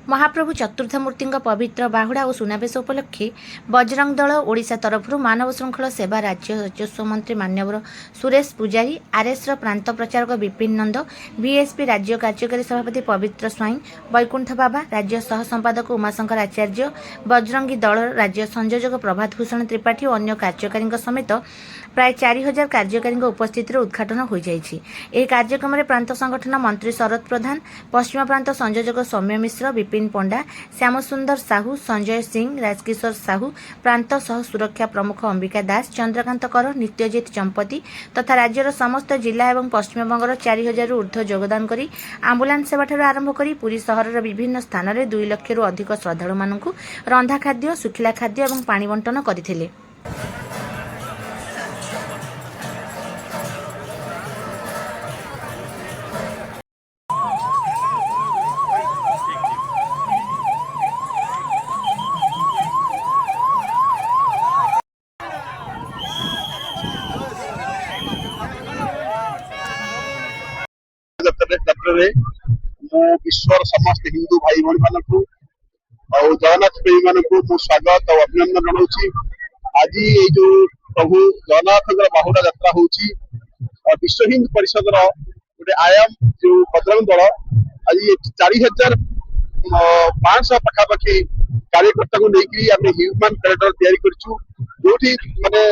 महाप्रभु चतुर्थमूर्ति पवित्र बाहुड़ा और सुनावेश उपलक्षे बजरंग दल ओडिशा तरफ मानव श्रृंखला सेवा राज्य राजस्व मंत्री मान्यवर सुरेश पूजारी आरएस प्रांत प्रचारक विपिन नंद बीएसपी राज्य कार्यकारी सभापति पवित्र स्वाई वैकुंठ बाबा राज्य सह संपादक उमाशंकर आचार्य बजरंगी दल राज्य संयोजक प्रभात भूषण त्रिपाठी और अन्य कार्यकारी समेत प्राय 4000 कार्यकारी उपस्थित उद्घाटन हो जाइछि। एही कार्यक्रम में प्रांत संगठन मंत्री शरद प्रधान पश्चिम प्रांत संयोजक सौम्य मिश्र विपिन पंडा श्यामसुंदर साहू संजय सिंह राजकिशोर साहू प्रांत सह सुरक्षा प्रमुख अंबिका दास चंद्रकांत कर नित्यजित चंपती तथा राज्यर समस्त जिला एवं पश्चिमबंगर 4000 ऊर्ध्व योगदान करी आंबुलांस सेवा ठारू आरंभ करी पुरी सहरर विभिन्न स्थान में 2 लाख रु अधिक श्रद्धालु मानकु रंधा खाद्य सुखिला खाद्य एवं पानी बंटन करथिले। विश्वर समस्त हिंदू भाई भाई मान जगन्नाथ प्रेमी मान स्वागत और अभिनंदन जनाऊँगी। आज ये जो प्रभु जगन्नाथ बाहुड़ा यात्रा होची विश्व हिंदू परिषद गोटे आयाम जो बजरंग दल आज 4500 पाखापाखि कार्यकर्ता को लेकिन आम ह्यूमान कॉरिडोर जो माने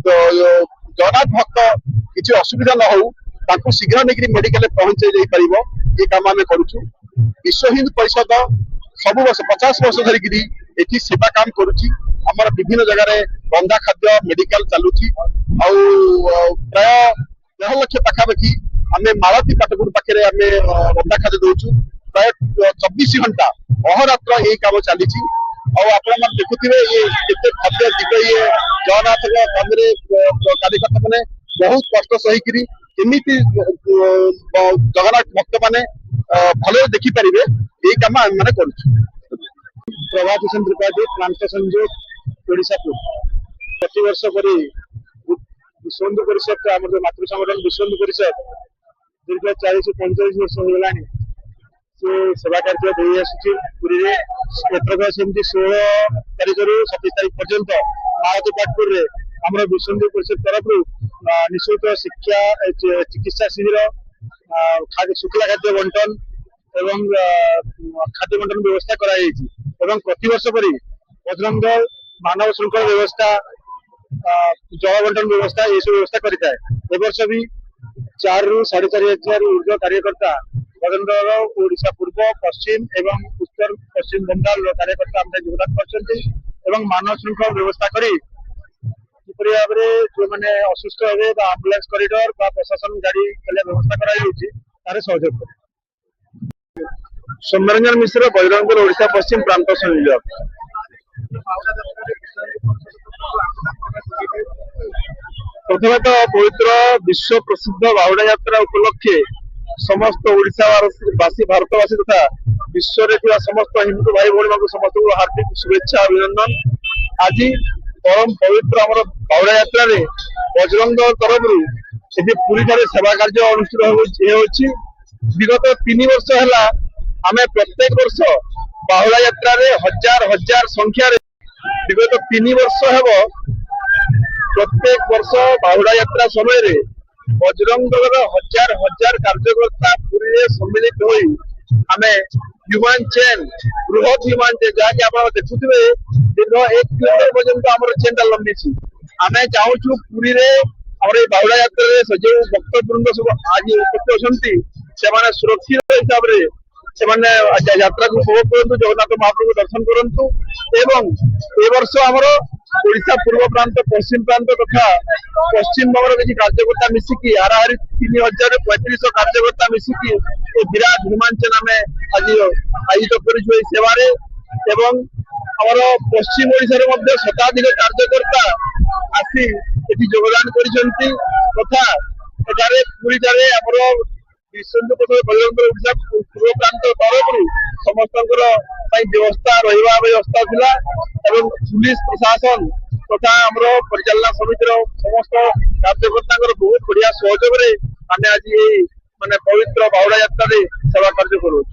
जगन्नाथ भक्त किसी असुविधा न हो शीघ्र नहीं मेडिकल पहुंचे ये काम आम करुचु। विश्व हिंदू परिषद सब वर्ष 50 वर्ष धरिकी एटी सेवा काम करुची। आमर विभिन्न जगह रंधा खाद्य मेडिकल चलुची प्राय 1.5 लाख पाखापाखि आम मालती पाटपुर पाखे आम रंधा खाद्य दौचु प्राय 24 घंटा अहरात्र यही काम चली। आपण देखुवे ये खाद्य दिव्य ये जगन्नाथ कार्यकर्ता मैंने बहुत कष्ट सही केमिति जगन्नाथ भक्त माने भले देखिपारे यही कम आम मैंने कर प्रभात भूषण त्रिपाठी प्रांत संयोग ओडिशा प्रति वर्ष पर विश्व हिंदू परिषद आम मातृ संगठन विश्व हिंदू परिषद दीर्घ 40-45 वर्ष होगा से सेवा कार्य दे आसूरी एथरक सेमती 16 तारीख रु 27 तारीख पर्यंत मालती पाटपुर आम विश्व हिंदू परिषद तरफ निःशुल्क शिक्षा चिकित्सा शिविर शुक्ला खाद्य बंटन एवं खाद्य बंटन व्यवस्था कर प्रतिवर्ष पर बजरंग दल मानव श्रृंखला व्यवस्था जल बंटन व्यवस्था ये सब व्यवस्था करें। वर्ष भी 4 ରୁ 4.5 ऊर्ध्व कार्यकर्ता बजरंग दल ओडिशा पूर्व पश्चिम एवं उत्तर पश्चिम बंगाल कार्यकर्ता आम योगदान कर मानव श्रृंखला व्यवस्था करी भाव में जो मैंने असुस्थ हे आंबुलांस कॉरिडोर प्रशासन गाड़ी व्यवस्था कर सहयोग कर। सौम्यरंजन मिश्र बजरंग दल ओडिशा पश्चिम प्रांत संयोजक। प्रथम तो पवित्र विश्व प्रसिद्ध बाहुड़ा यात्रा उपलक्षे समस्त ओडिशावासी भारतवासी तथा विश्व में समस्त हिंदू भाई भाई समस्त हार्दिक शुभेच्छा अभिनंदन। आज परम पवित्र आम बाहुड़ा यात्रा बजरंग दल तरफ पुरी ठारे सेवा कार्य अनुष्ठित विगत 3 वर्ष है आम प्रत्येक वर्ष बाहुड़ा यात्रा हजार हजार संख्यार विगत 3 वर्ष है प्रत्येक वर्ष बाहुड़ा यात्रा समय बजरंग दल हजार हजार कार्यकर्ता पुरी सम्मिलित हो आम ह्यूमान चेन बृहत ह्यूमान चेन जहाँकि आप देखुवे दीर्घ 1 किलोमीटर पर्यंत आम चेन लंबी आम चाहूँ पुरी बाहुड़ा यात्रा जो भक्तवृंद सब आज उपस्थित अच्छा सुरक्षित हिसाब से यात्रा को उपभोग करूँ जगन्नाथ महाप्रभु दर्शन करूँ एवं ए वर्ष आमर ओडिशा पूर्व प्रांत पश्चिम प्रांत तथा पश्चिम बंगर किसी कार्यकर्ता मिसिकी हाराहारी 3035 कार्यकर्ता मिसिकी विराट हिमांचल आम आज आयोजित कर सेवार एवं आमर पश्चिम ओडिशा शताधिक कार्यकर्ता आसी योगदान कर तथा एठारे पूरी आमर विश्व हिंदू परिषद बजरंग दल ओडिशा पूर्व प्रांत तरफ समस्त व्यवस्था रहा व्यवस्था थिला एवं पुलिस प्रशासन तथा आमर परिचालना समितिर समस्त कार्यकर्ता बहुत बढ़िया सहयोग आम आज माने पवित्र बाहुड़ा यात्रा सेवा कार्य करूँ।